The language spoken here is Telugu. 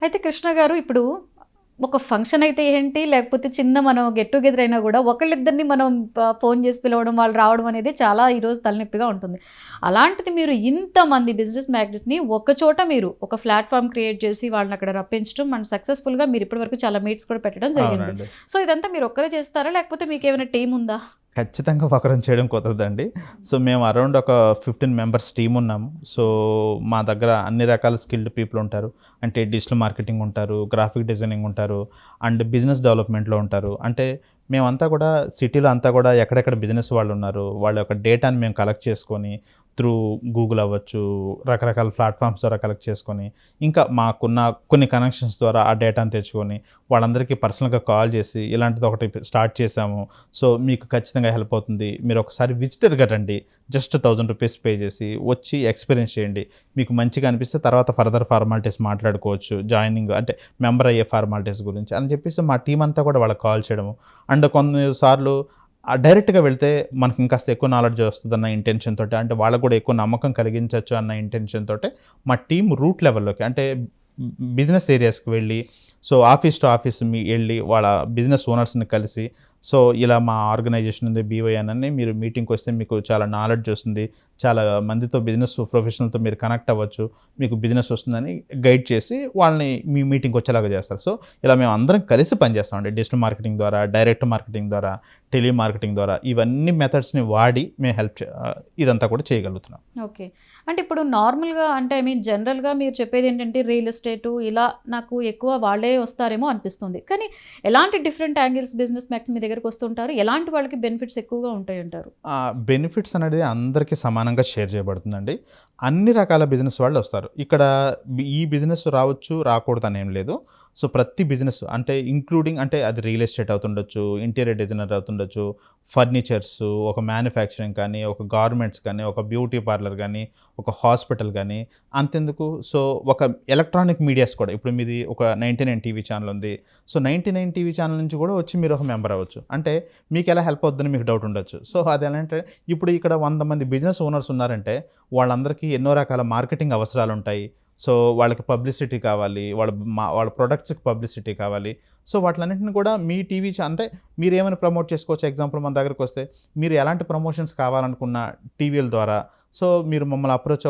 అయితే కృష్ణ గారు ఇప్పుడు ఒక ఫంక్షన్ అయితే ఏంటి, లేకపోతే చిన్న మనం గెట్ టుగెదర్ అయినా గూడా ఒకళ్ళిద్దరిని మనం ఫోన్ చేసి పిలవడం, వాళ్ళు రావడం అనేది చాలా ఈరోజు తలనొప్పిగా ఉంటుంది. అలాంటిది మీరు ఇంతమంది బిజినెస్ మ్యాగ్నెట్‌ని ఒక్కచోట మీరు ఒక ప్లాట్‌ఫార్మ్ క్రియేట్ చేసి వాళ్ళనక్కడ రప్పించడం అండ్ సక్సెస్‌ఫుల్‌గా మీరు ఇప్పటి వరకు చాలా మీట్స్ కూడా పెట్టడం జరిగింది. అవునండి. సో, ఇదంతా మీరు ఒక్కరే చేస్తారా? లేకపోతే మీకేమైనా టీమ్ ఉందా? ఖచ్చితంగా ఒకరం చేయడం కుదరదండి. సో, మేము అరౌండ్ ఒక 15 మెంబర్స్ టీమ్ ఉన్నాము. సో, మా దగ్గర అన్ని రకాల స్కిల్డ్ పీపుల్ ఉంటారు. అంటే డిజిటల్ మార్కెటింగ్ ఉంటారు, గ్రాఫిక్ డిజైనింగ్ ఉంటారు, అండ్ బిజినెస్ డెవలప్‌మెంట్‌లో ఉంటారు. అంటే మేమంతా కూడా సిటీలో అంతా కూడా ఎక్కడెక్కడ బిజినెస్ వాళ్ళున్నారు, వాళ్ళ యొక్క డేటాని మేము కలెక్ట్ చేసుకొని త్రూ గూగుల్ అవ్వచ్చు, రకరకాల ప్లాట్‌ఫామ్స్ ద్వారా కలెక్ట్ చేసుకొని, ఇంకా మాకున్న కొన్ని కనెక్షన్స్ ద్వారా ఆ డేటాను తెచ్చుకొని, వాళ్ళందరికీ పర్సనల్‌గా కాల్ చేసి, ఇలాంటిది ఒకటి స్టార్ట్ చేశాము. సో, మీకు ఖచ్చితంగా హెల్ప్ అవుతుంది. మీరు ఒకసారి విజిటర్‌గా రండి. జస్ట్ ₹1000 పే చేసి వచ్చి ఎక్స్‌పీరియన్స్ చేయండి. మీకు మంచిగా అనిపిస్తే తర్వాత ఫర్దర్ ఫార్మాలిటీస్ మాట్లాడుకోవచ్చు. జాయినింగ్ అంటే మెంబర్ అయ్యే ఫార్మాలిటీస్ గురించి అని చెప్పేసి మా టీమ్ అంతా కూడా వాళ్ళకి కాల్ చేయడము. అండ్ కొన్నిసార్లు డైరెక్ట్‌గా వెళ్తే మనకి ఇంకాస్త ఎక్కువ నాలెడ్జ్ వస్తదన్న ఇంటెన్షన్ తోటి, అంటే వాళ్ళకి కూడా ఎక్కువ నమ్మకం కలిగించొచ్చు అన్న ఇంటెన్షన్ తోటే మా టీమ్ రూట్ లెవెల్‌లోకి అంటే బిజినెస్ ఏరియాస్‌కి వెళ్ళి, సో, ఆఫీస్ టు ఆఫీస్ ఎళ్లి వాళ్ళ బిజినెస్ ఓనర్స్‌ని కలిసి, సో, ఇలా మా ఆర్గనైజేషన్ ఉంది బీవైఎన్ అని, మీరు మీటింగ్‌కొస్తే మీకు చాలా నాలెడ్జ్ వస్తుంది. చాలా మందితో బిజినెస్ ప్రొఫెషనల్‌తో మీరు కనెక్ట్ అవ్వచ్చు. మీకు బిజినెస్ వస్తుందని గైడ్ చేసి వాళ్ళని మీ మీటింగ్‌కొచ్చేలాగా చేస్తారు. సో, ఇలా మేము అందరం కలిసి పనిచేస్తామండి. డిజిటల్ మార్కెటింగ్ ద్వారా, డైరెక్ట్ మార్కెటింగ్ ద్వారా, టెలి మార్కెటింగ్ ద్వారా ఇవన్నీ మెథడ్స్‌ని వాడి మేము ఇదంతా కూడా చేయగలుగుతున్నాం. ఓకే. అంటే ఇప్పుడు నార్మల్‌గా అంటే ఐ మీన్ జనరల్‌గా మీరు చెప్పేదేంటంటే రియల్ ఎస్టేటు ఇలా నాకు ఎక్కువ వాళ్ళే వస్తారేమో అనిపిస్తుంది. కానీ ఎలాంటి డిఫరెంట్ యాంగిల్స్ బిజినెస్ మ్యాగ్నెట్ మీ దగ్గరకొస్తుంటారు? ఎలాంటి వాళ్ళకి బెనిఫిట్స్ ఎక్కువగా ఉంటాయంటారు? బెనిఫిట్స్ అనేది అందరికీ సమానంగా షేర్ చేయబడుతుందండి. అన్ని రకాల బిజినెస్ వాళ్ళొస్తారు. ఇక్కడ ఈ బిజినెస్ రావచ్చు, రాకూడదనేం లేదు. సో, ప్రతి బిజినెస్ అంటే ఇంక్లూడింగ్ అంటే అది రియల్ ఎస్టేట్ అవుతుండొచ్చు, ఇంటీరియర్ డిజైనర్ అవుతుండొచ్చు, ఫర్నిచర్స్, ఒక మ్యానుఫ్యాక్చరింగ్ కానీ, ఒక గార్మెంట్స్ కానీ, ఒక బ్యూటీ పార్లర్ గానీ, ఒక హాస్పిటల్ గానీ, అంతెందుకు సో, ఒక ఎలక్ట్రానిక్ మీడియాస్ కూడా ఇప్పుడు మీది ఒక 99 టీవీ ఛానెల్ ఉంది. సో, 99 టీవీ ఛానెల్ నుంచి కూడా వచ్చి మీరు ఒక మెంబర్ అవ్వచ్చు. అంటే మీకెలా హెల్ప్ అవుద్దని మీకు డౌట్ ఉండొచ్చు. సో, అదెలా అంటే ఇప్పుడు ఇక్కడ 100 మంది బిజినెస్ ఓనర్స్ ఉన్నారంటే వాళ్ళందరికీ ఎన్నో రకాల మార్కెటింగ్ అవసరాలుంటాయి. సో, వాళ్ళకి పబ్లిసిటీ కావాలి. వాళ్ళ ప్రొడక్ట్స్‌కి పబ్లిసిటీ కావాలి. సో, వాటిలన్నిటిని కూడా మీ టీవీ అంటే మీరేమైనా ప్రమోట్ చేసుకోవచ్చు. ఎగ్జాంపుల్ మన దగ్గరకొస్తే మీరు ఎలాంటి ప్రమోషన్స్ కావాలనుకున్న టీవీల ద్వారా సో, మీరు మమ్మల్ని అప్రోచ్ అవ్వచ్చు.